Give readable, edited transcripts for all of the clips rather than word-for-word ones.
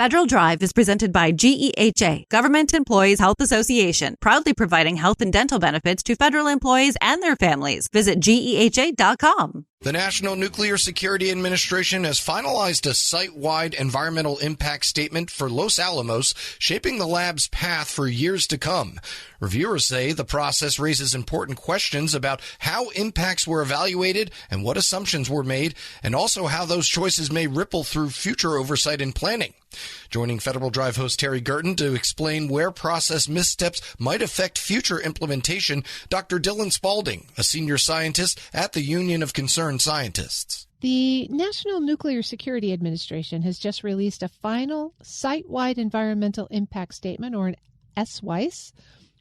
Federal Drive is presented by GEHA, Government Employees Health Association, proudly providing health and dental benefits to federal employees and their families. Visit GEHA.com. The National Nuclear Security Administration has finalized a site-wide environmental impact statement for Los Alamos, shaping the lab's path for years to come. Reviewers say the process raises important questions about how impacts were evaluated and what assumptions were made, and also how those choices may ripple through future oversight and planning. Joining Federal Drive host Terry Gerton to explain where process missteps might affect future implementation, Dr. Dylan Spaulding, a senior scientist at the Union of Concerned Scientists. The National Nuclear Security Administration has just released a final site-wide environmental impact statement, or an SWICE,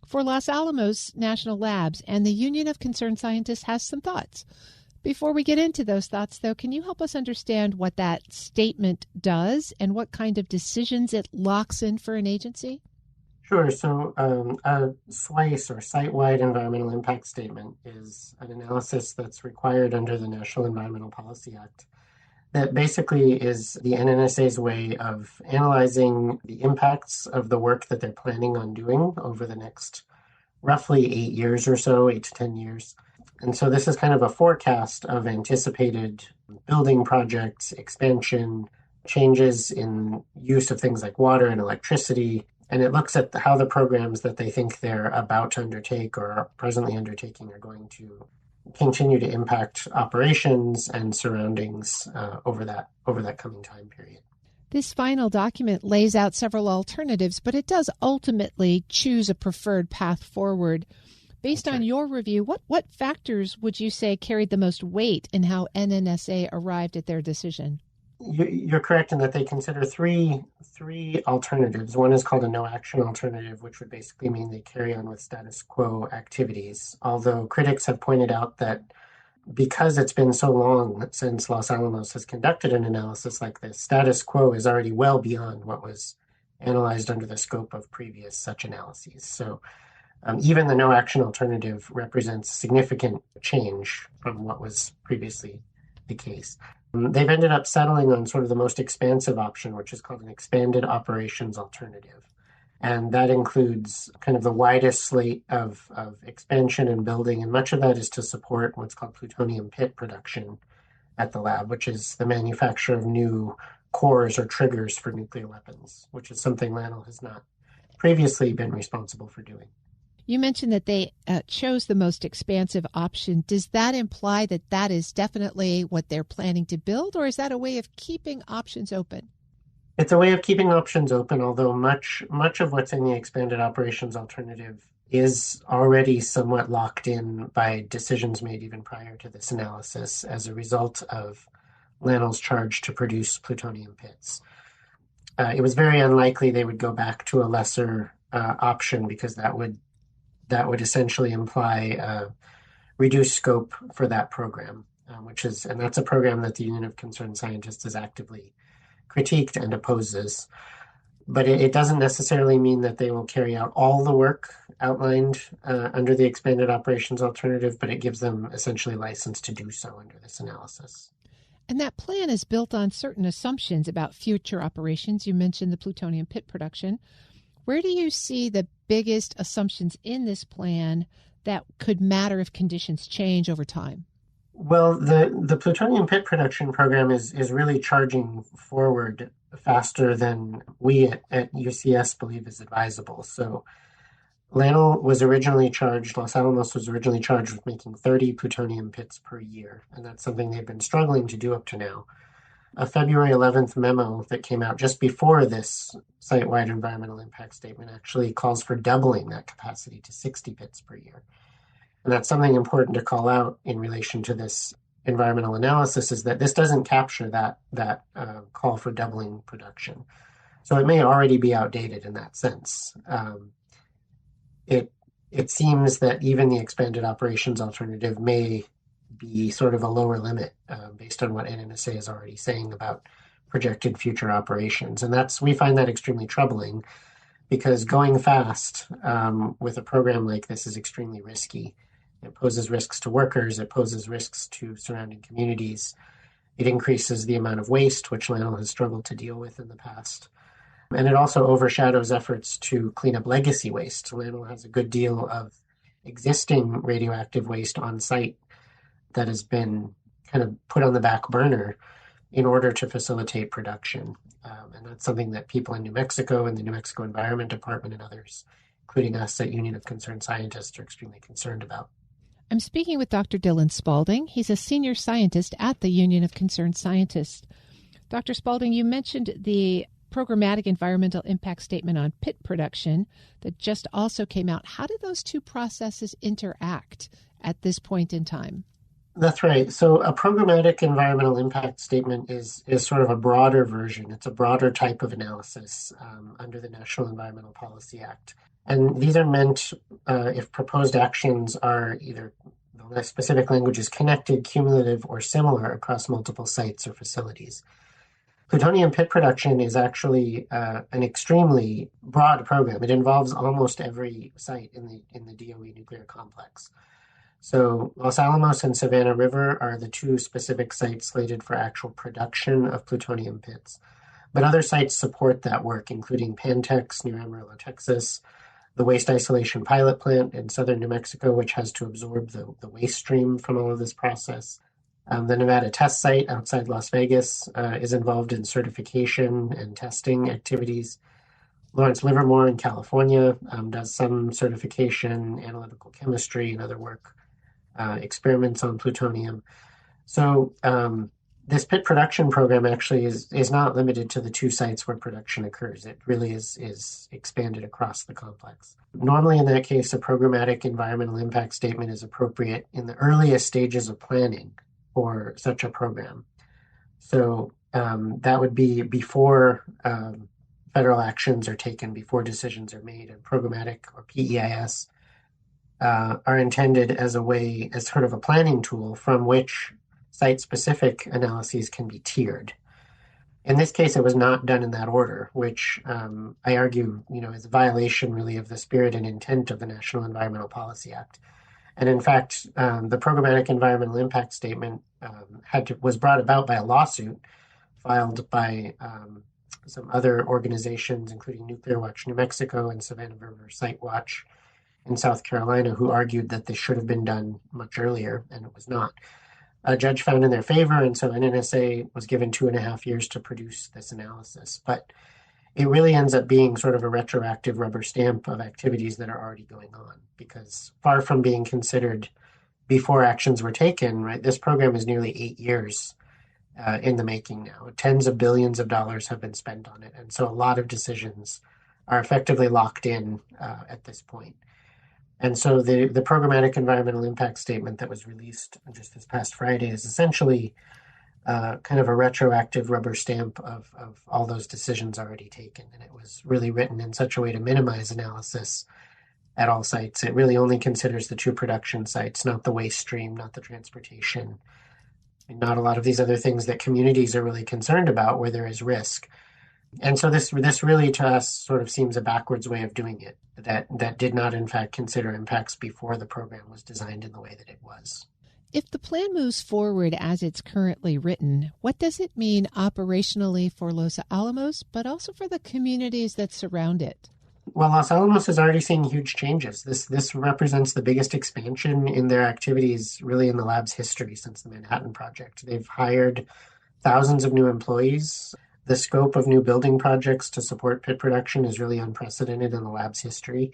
for Los Alamos National Labs, and the Union of Concerned Scientists has some thoughts. Before we get into those thoughts, though, can you help us understand what that statement does and what kind of decisions it locks in for an agency? Sure. So a SWICE, or Site-Wide Environmental Impact Statement, is an analysis that's required under the National Environmental Policy Act that basically is the NNSA's way of analyzing the impacts of the work that they're planning on doing over the next roughly 8 years or so, 8 to 10 years. And so this is kind of a forecast of anticipated building projects, expansion, changes in use of things like water and electricity. And it looks at how the programs that they think they're about to undertake or are presently undertaking are going to continue to impact operations and surroundings over that coming time period. This final document lays out several alternatives, but it does ultimately choose a preferred path forward. Based on your review, what factors would you say carried the most weight in how NNSA arrived at their decision? You're correct in that they consider three alternatives. One is called a no-action alternative, which would basically mean they carry on with status quo activities. Although critics have pointed out that because it's been so long since Los Alamos has conducted an analysis like this, status quo is already well beyond what was analyzed under the scope of previous such analyses. So even the no-action alternative represents significant change from what was previously the case. They've ended up settling on sort of the most expansive option, which is called an expanded operations alternative. And that includes kind of the widest slate of expansion and building, and much of that is to support what's called plutonium pit production at the lab, which is the manufacture of new cores or triggers for nuclear weapons, which is something LANL has not previously been responsible for doing. You mentioned that they chose the most expansive option. Does that imply that that is definitely what they're planning to build, or is that a way of keeping options open? It's a way of keeping options open, although much of what's in the expanded operations alternative is already somewhat locked in by decisions made even prior to this analysis as a result of LANL's charge to produce plutonium pits. It was very unlikely they would go back to a lesser option because that would essentially imply reduced scope for that program, and that's a program that the Union of Concerned Scientists has actively critiqued and opposes. But it doesn't necessarily mean that they will carry out all the work outlined under the expanded operations alternative, but it gives them essentially license to do so under this analysis. And that plan is built on certain assumptions about future operations. You mentioned the plutonium pit production. Where do you see the biggest assumptions in this plan that could matter if conditions change over time? Well, the plutonium pit production program is really charging forward faster than we at UCS believe is advisable. So LANL was originally charged, Los Alamos was originally charged with making 30 plutonium pits per year, and that's something they've been struggling to do up to now. A February 11th memo that came out just before this site-wide environmental impact statement actually calls for doubling that capacity to 60 pits per year. And that's something important to call out in relation to this environmental analysis, is that this doesn't capture that call for doubling production. So it may already be outdated in that sense. It seems that even the expanded operations alternative may be sort of a lower limit based on what NNSA is already saying about projected future operations. And we find that extremely troubling because going fast with a program like this is extremely risky. It poses risks to workers. It poses risks to surrounding communities. It increases the amount of waste, which LANL has struggled to deal with in the past. And it also overshadows efforts to clean up legacy waste. So landfill has a good deal of existing radioactive waste on site that has been kind of put on the back burner in order to facilitate production. And that's something that people in New Mexico and the New Mexico Environment Department and others, including us at Union of Concerned Scientists, are extremely concerned about. I'm speaking with Dr. Dylan Spaulding. He's a senior scientist at the Union of Concerned Scientists. Dr. Spaulding, you mentioned the programmatic environmental impact statement on pit production that just also came out. How do those two processes interact at this point in time? That's right. So a programmatic environmental impact statement is sort of a broader version. It's a broader type of analysis under the National Environmental Policy Act. And these are meant if proposed actions are either, the specific language is connected, cumulative, or similar across multiple sites or facilities. Plutonium pit production is actually an extremely broad program. It involves almost every site in the DOE nuclear complex. So Los Alamos and Savannah River are the two specific sites slated for actual production of plutonium pits. But other sites support that work, including Pantex near Amarillo, Texas, the Waste Isolation Pilot Plant in southern New Mexico, which has to absorb the waste stream from all of this process. The Nevada test site outside Las Vegas is involved in certification and testing activities. Lawrence Livermore in California does some certification, analytical chemistry, and other work, experiments on plutonium. So this pit production program actually is not limited to the two sites where production occurs. It really is expanded across the complex. Normally, in that case, a programmatic environmental impact statement is appropriate in the earliest stages of planning for such a program. So that would be before federal actions are taken, before decisions are made, and programmatic or PEIS are intended as sort of a planning tool from which site-specific analyses can be tiered. In this case, it was not done in that order, which I argue, is a violation really of the spirit and intent of the National Environmental Policy Act. And in fact, the programmatic environmental impact statement was brought about by a lawsuit filed by some other organizations, including Nuclear Watch New Mexico and Savannah River Site Watch in South Carolina, who argued that this should have been done much earlier, and it was not. A judge found in their favor, and so NNSA was given 2.5 years to produce this analysis. But it really ends up being sort of a retroactive rubber stamp of activities that are already going on, because far from being considered before actions were taken, right, this program is nearly 8 years in the making now. Tens of billions of dollars have been spent on it, and so a lot of decisions are effectively locked in at this point. And so the programmatic environmental impact statement that was released just this past Friday is essentially kind of a retroactive rubber stamp of all those decisions already taken. And it was really written in such a way to minimize analysis at all sites. It really only considers the two production sites, not the waste stream, not the transportation, and not a lot of these other things that communities are really concerned about where there is risk. And so this really to us sort of seems a backwards way of doing it, that did not in fact consider impacts before the program was designed in the way that it was. If the plan moves forward as it's currently written, what does it mean operationally for Los Alamos, but also for the communities that surround it? Well, Los Alamos is already seeing huge changes. This represents the biggest expansion in their activities really in the lab's history since the Manhattan Project. They've hired thousands of new employees. The scope of new building projects to support pit production is really unprecedented in the lab's history.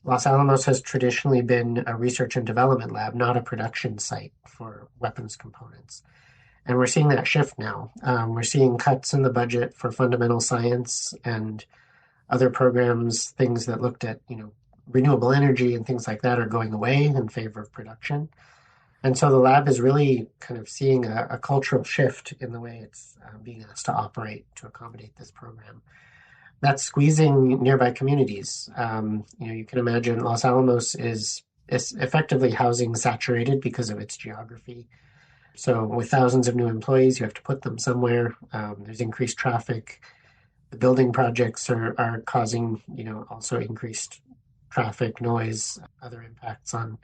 Los Alamos has traditionally been a research and development lab, not a production site for weapons components. And we're seeing that shift now. We're seeing cuts in the budget for fundamental science and other programs, things that looked at, renewable energy and things like that are going away in favor of production. And so the lab is really kind of seeing a cultural shift in the way it's being asked to operate to accommodate this program. That's squeezing nearby communities. You can imagine Los Alamos is effectively housing saturated because of its geography. So with thousands of new employees, you have to put them somewhere. There's increased traffic. The building projects are causing, also increased traffic, noise, other impacts on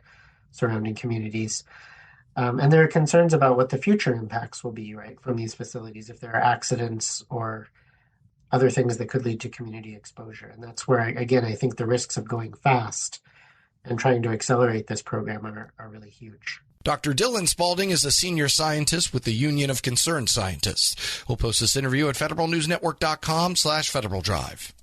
surrounding communities. And there are concerns about what the future impacts will be, right, from these facilities. If there are accidents or other things that could lead to community exposure. And that's where, again, I think the risks of going fast and trying to accelerate this program are really huge. Dr. Dylan Spaulding is a senior scientist with the Union of Concerned Scientists. We'll post this interview at federalnewsnetwork.com/Federal Drive.